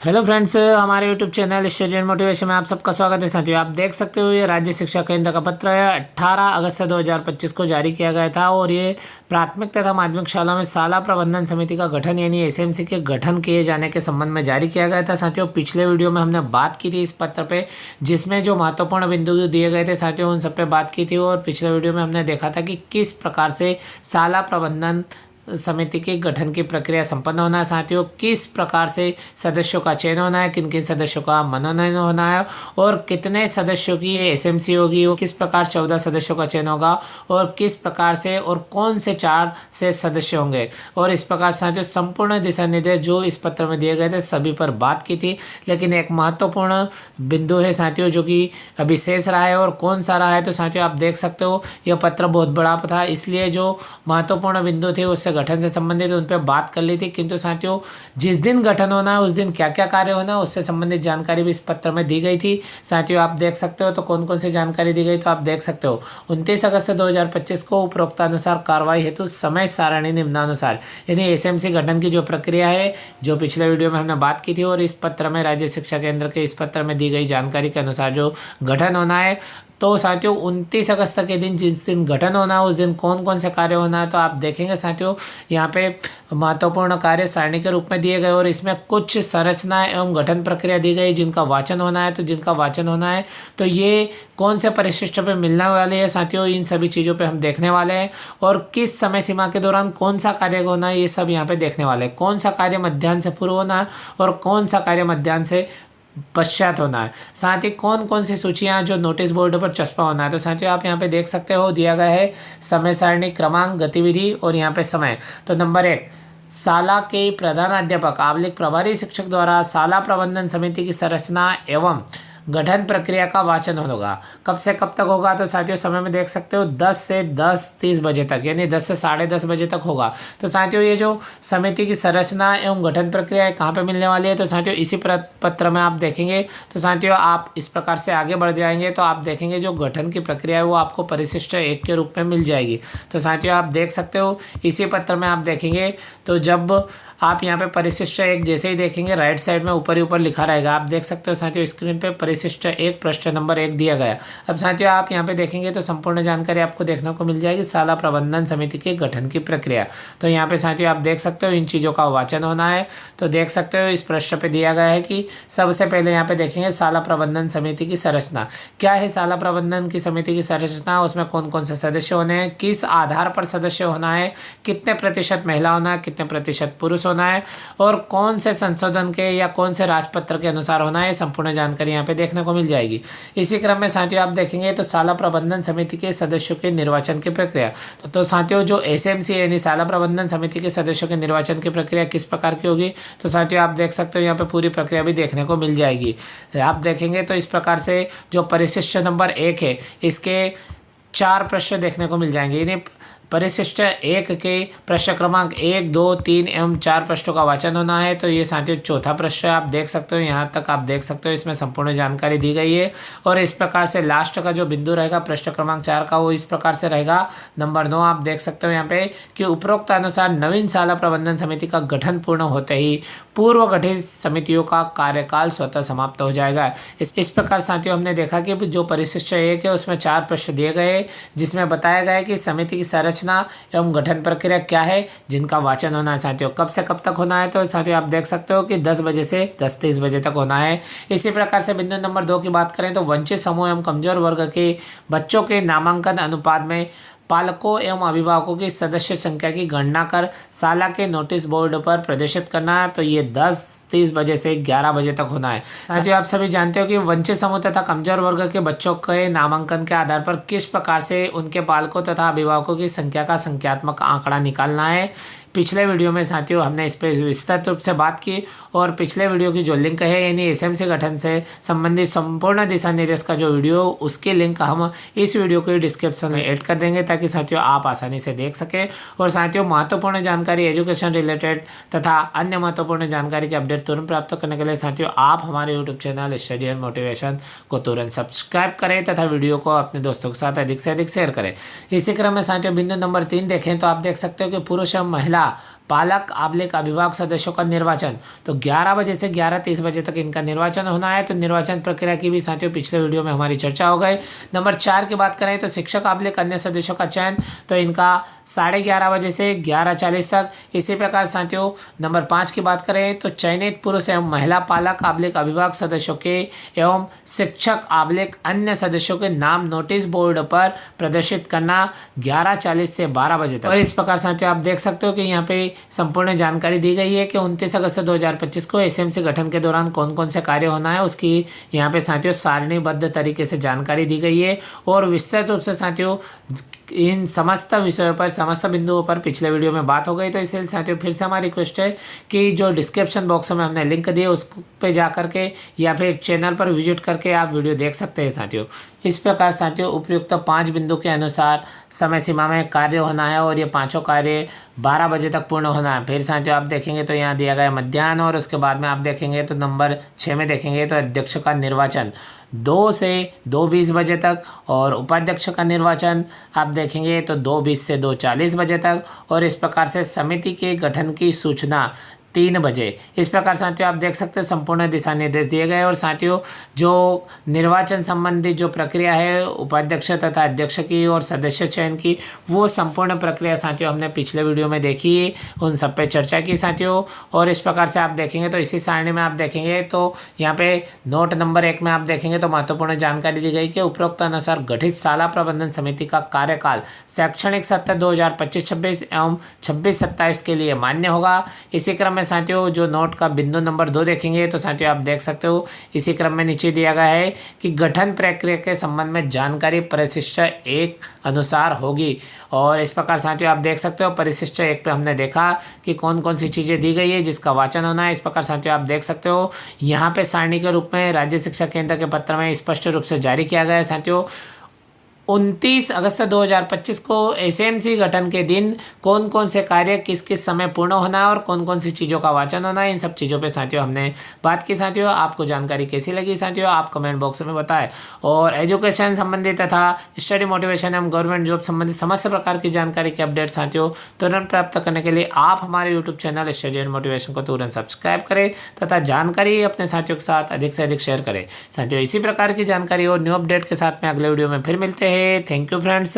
Hello friends, हमारे YouTube channel study and motivation में आप सबका स्वागत है। साथियों, आप देख सकते हो ये राज्य शिक्षा केंद्र का पत्र है। 18 अगस्त 2025 को जारी किया गया था और ये प्राथमिक तथा माध्यमिक शाला में शाला प्रबंधन समिति का गठन यानी एसएमसी के गठन किए जाने के संबंध में जारी किया गया था। साथियों, पिछले वीडियो में हमने बात की थी इस पत्र पे, जिसमें जो महत्वपूर्ण बिंदु दिए गए थे साथियों उन सब पे बात की थी। और पिछले वीडियो में हमने देखा था कि किस प्रकार से शाला प्रबंधन समिति के गठन की प्रक्रिया संपन्न होना है। साथियों, किस प्रकार से सदस्यों का चयन होना है, किन किन सदस्यों का मनोनयन होना है और कितने सदस्यों की ये एसएमसी होगी, वो किस प्रकार 14 सदस्यों का चयन होगा और किस प्रकार से और कौन से 4 से सदस्य होंगे। और इस प्रकार साथियों संपूर्ण दिशा निर्देश जो इस पत्र में दिए गए थे सभी पर बात की थी। लेकिन एक महत्वपूर्ण बिंदु है साथियों जो कि अभी शेष रहा है, और कौन सा रहा है तो साथियों आप देख सकते हो यह पत्र बहुत बड़ा था, इसलिए जो महत्वपूर्ण बिंदु थे उससे गठन से संबंधित उन पर बात कर ली थी। किंतु साथियों जिस दिन गठन होना है उस दिन क्या क्या कार्य होना है उससे संबंधित जानकारी भी इस पत्र में दी गई थी। साथियों आप देख सकते हो तो कौन कौन सी जानकारी दी गई तो आप देख सकते हो 29 अगस्त 2025 को उपरोक्तानुसार कार्रवाई हेतु समय सारणी निम्नानुसार, यानी एसएमसी गठन की जो प्रक्रिया है जो पिछले वीडियो में हमने बात की थी और इस पत्र में राज्य शिक्षा केंद्र के इस पत्र में दी गई जानकारी के अनुसार जो गठन होना है। तो साथियों 29 अगस्त के दिन जिस दिन गठन होना है उस दिन कौन कौन से कार्य होना है तो आप देखेंगे साथियों यहाँ पे महत्वपूर्ण कार्य सारणी के रूप में दिए गए और इसमें कुछ संरचना एवं गठन प्रक्रिया दी गई जिनका वाचन होना है। तो जिनका वाचन होना है तो ये कौन से परिशिष्ट पे मिलने वाले हैं साथियों, इन सभी चीज़ों पे हम देखने वाले हैं। और किस समय सीमा के दौरान कौन सा कार्य होना है ये सब यहाँ पे देखने वाले हैं। कौन सा कार्य मध्याह्न से पूर्व होना है और कौन सा कार्य मध्याह्न से पश्चात होना है। साथ ही कौन कौन सी सूचियां जो नोटिस बोर्ड पर चस्पा होना है। तो साथियों आप यहाँ पे देख सकते हो दिया गया है समय सारणी, क्रमांक, गतिविधि और यहाँ पे समय। तो नंबर 1, शाला के प्रधानाध्यापक आबलिक प्रभारी शिक्षक द्वारा शाला प्रबंधन समिति की संरचना एवं गठन प्रक्रिया का वाचन होगा। कब से कब तक होगा तो साथियों समय में देख सकते हो 10 से 10:30 बजे तक, यानी 10 से 10:30 बजे तक होगा। तो साथियों ये जो समिति की संरचना एवं गठन प्रक्रिया है कहाँ पे मिलने वाली है तो साथियों इसी पत्र में आप देखेंगे। तो साथियों आप इस प्रकार से आगे बढ़ जाएंगे तो आप देखेंगे जो गठन की प्रक्रिया है वो आपको परिशिष्ट 1 के रूप में मिल जाएगी। तो साथियों आप देख सकते हो इसी पत्र में आप देखेंगे तो जब आप यहाँ पे परिशिष्ट 1 जैसे ही देखेंगे राइट साइड में ऊपर ही ऊपर लिखा रहेगा। आप देख सकते हो साथियों स्क्रीन पे परिशिष्ट 1 पृष्ठ नंबर 1 दिया गया। अब साथियों आप यहाँ पे देखेंगे तो संपूर्ण जानकारी आपको देखने को मिल जाएगी शाला प्रबंधन समिति के गठन की प्रक्रिया। तो यहाँ पे साथियों आप देख सकते हो इन चीज़ों का वाचन होना है। तो देख सकते हो इस पृष्ठ पे दिया गया है कि सबसे पहले यहाँ पे देखेंगे शाला प्रबंधन समिति की संरचना क्या है। शाला प्रबंधन की समिति की संरचना, उसमें कौन कौन से सदस्य होने हैं, किस आधार पर सदस्य होना है, कितने प्रतिशत महिला होना है, कितने प्रतिशत पुरुष होना है और कौन से संशोधन के या कौन से राजपत्र के अनुसार होना है, संपूर्ण जानकारी यहाँ पे देखने को मिल जाएगी। इसी क्रम में साथियों आप देखेंगे तो शाला प्रबंधन समिति के सदस्यों के निर्वाचन की प्रक्रिया। तो साथियों जो एसएमसी यानी शाला प्रबंधन समिति के सदस्यों के निर्वाचन की प्रक्रिया किस प्रकार की होगी तो साथियों आप देख सकते हो यहाँ पे पूरी प्रक्रिया भी देखने को मिल जाएगी। आप देखेंगे तो इस प्रकार से जो परिशिष्ट नंबर 1 है इसके 4 प्रश्न देखने को मिल जाएंगे, यानी परिशिष्ट 1 के प्रश्न क्रमांक 1, 2, 3 एवं 4 प्रश्नों का वाचन होना है। तो ये साथियों चौथा प्रश्न आप देख सकते हो, यहाँ तक आप देख सकते हो इसमें संपूर्ण जानकारी दी गई है। और इस प्रकार से लास्ट का जो बिंदु रहेगा प्रश्न क्रमांक 4 का वो इस प्रकार से रहेगा। नंबर 9 आप देख सकते हो यहाँ पे कि उपरोक्त अनुसार नवीन शाला प्रबंधन समिति का गठन पूर्ण होते ही पूर्व गठित समितियों का कार्यकाल स्वतः समाप्त हो जाएगा। इस प्रकार साथियों हमने देखा कि जो परिशिष्ट 1 है उसमें 4 प्रश्न दिए गए जिसमें बताया गया है कि समिति की संरचना एवं गठन प्रक्रिया क्या है जिनका वाचन होना है। साथियों कब से कब तक होना है तो साथियों आप देख सकते हो कि 10 बजे से 10:30 बजे तक होना है। इसी प्रकार से बिंदु नंबर 2 की बात करें तो वंचित समूह एवं कमजोर वर्ग के बच्चों के नामांकन अनुपात में पालकों एवं अभिभावकों की सदस्य संख्या की गणना कर शाला के नोटिस बोर्ड पर प्रदर्शित करना है। तो ये 10:30 बजे से 11 बजे तक होना है। साथियों आप सभी जानते हो कि वंचित समूह तथा कमजोर वर्ग के बच्चों के नामांकन के आधार पर किस प्रकार से उनके पालकों तथा अभिभावकों की संख्या का संख्यात्मक आंकड़ा निकालना है। पिछले वीडियो में साथियों हमने इस पर विस्तृत रूप से बात की और पिछले वीडियो की जो लिंक है यानी एसएमसी गठन से संबंधित संपूर्ण दिशा निर्देश का जो वीडियो उसकी लिंक हम इस वीडियो के डिस्क्रिप्शन में ऐड कर देंगे ताकि साथियों आप आसानी से देख सकें। और साथियों महत्वपूर्ण जानकारी एजुकेशन रिलेटेड तथा अन्य महत्वपूर्ण जानकारी के अपडेट तुरंत प्राप्त करने के लिए साथियों आप हमारे YouTube channel study and motivation को तुरंत सब्सक्राइब करें तथा वीडियो को अपने दोस्तों के साथ अधिक से अधिक शेयर करें। इसी क्रम में साथियों बिंदु नंबर 3 देखें तो आप देख सकते हो कि पुरुष एवं महिला पालक आबलिक अभिभावक सदस्यों का निर्वाचन। तो 11 बजे से 11:30 बजे तक इनका निर्वाचन होना है। तो निर्वाचन प्रक्रिया की भी साथियों पिछले वीडियो में हमारी चर्चा हो गई। नंबर 4 की बात करें तो शिक्षक आबलिक अन्य सदस्यों का चयन, तो इनका 11:30 बजे से 11:40 तक। इसी प्रकार साथियों नंबर 5 की बात करें तो चयनित पुरुष एवं महिला पालक आबलिक अभिभावक सदस्यों के एवं शिक्षक आबलिक अन्य सदस्यों के नाम नोटिस बोर्ड पर प्रदर्शित करना 11:40 से 12 बजे तक। और इस प्रकार साथियों आप देख सकते हो कि यहाँ पे संपूर्ण जानकारी दी गई है कि 29 अगस्त 2025 को एसएमसी गठन के दौरान कौन कौन से कार्य होना है, उसकी यहाँ पे साथियों सारणीबद्ध तरीके से जानकारी दी गई है। और विस्तृत रूप से साथियों इन समस्त विषयों पर, समस्त बिंदुओं पर पिछले वीडियो में बात हो गई। तो इसलिए साथियों फिर से हमारी रिक्वेस्ट है कि जो डिस्क्रिप्शन बॉक्स में हमने लिंक दिए उस पे जा करके या फिर चैनल पर विजिट करके आप वीडियो देख सकते हैं साथियों। इस प्रकार साथियों उपयुक्त 5 बिंदु के अनुसार समय सीमा में कार्य होना है और ये पांचों कार्य 12 बजे तक पूर्ण होना है। फिर साथियों आप देखेंगे तो यहाँ दिया गया मध्याह्न, और उसके बाद में आप देखेंगे तो नंबर 6 में देखेंगे तो अध्यक्ष का निर्वाचन 2 से 2:20 बजे तक, और उपाध्यक्ष का निर्वाचन आप देखेंगे तो 2:20 से 2:40 बजे तक। और इस प्रकार से समिति के गठन की सूचना 3 बजे। इस प्रकार साथियों आप देख सकते हो संपूर्ण दिशा निर्देश दिए गए। और साथियों जो निर्वाचन संबंधी जो प्रक्रिया है उपाध्यक्ष तथा अध्यक्ष की और सदस्य चयन की, वो संपूर्ण प्रक्रिया साथियों हमने पिछले वीडियो में देखी है, उन सब पे चर्चा की साथियों। और इस प्रकार से आप देखेंगे तो इसी सारणी में आप देखेंगे तो यहाँ पे नोट नंबर 1 में आप देखेंगे तो महत्वपूर्ण जानकारी दी गई कि उपरोक्त अनुसार गठित शाला प्रबंधन समिति का कार्यकाल शैक्षणिक सत्र 2025-26 एवं 26-27 के लिए मान्य होगा। इसी क्रम साथियों जो नोट का बिंदु नंबर 2 देखेंगे तो साथियों आप देख सकते हो इसी क्रम में नीचे दिया गया है कि गठन प्रक्रिया के संबंध में जानकारी परिशिष्ट 1 अनुसार होगी। और इस प्रकार साथियों आप देख सकते हो परिशिष्ट 1 पे हमने देखा कि कौन कौन सी चीज़ें दी गई है जिसका वाचन होना है। इस प्रकार साथियों आप देख सकते हो यहाँ पे सारणी के रूप में राज्य शिक्षा केंद्र के पत्र में स्पष्ट रूप से जारी किया गया है साथियों। 29 अगस्त 2025 को एसएमसी गठन के दिन कौन कौन से कार्य किस किस समय पूर्ण होना है और कौन कौन सी चीज़ों का वाचन होना है, इन सब चीज़ों पे साथियों हमने बात की। साथियों आपको जानकारी कैसी लगी साथियों आप कमेंट बॉक्स में बताएं। और एजुकेशन संबंधित तथा स्टडी मोटिवेशन एवं गवर्नमेंट जॉब संबंधित समस्त प्रकार की जानकारी के अपडेट साथियों तुरंत प्राप्त करने के लिए आप हमारे YouTube channel study and motivation को तुरंत सब्सक्राइब करें तथा जानकारी अपने साथियों के साथ अधिक से अधिक शेयर करें। साथियों इसी प्रकार की जानकारी और न्यू अपडेट के साथ में अगले वीडियो में फिर मिलते हैं। Thank you friends.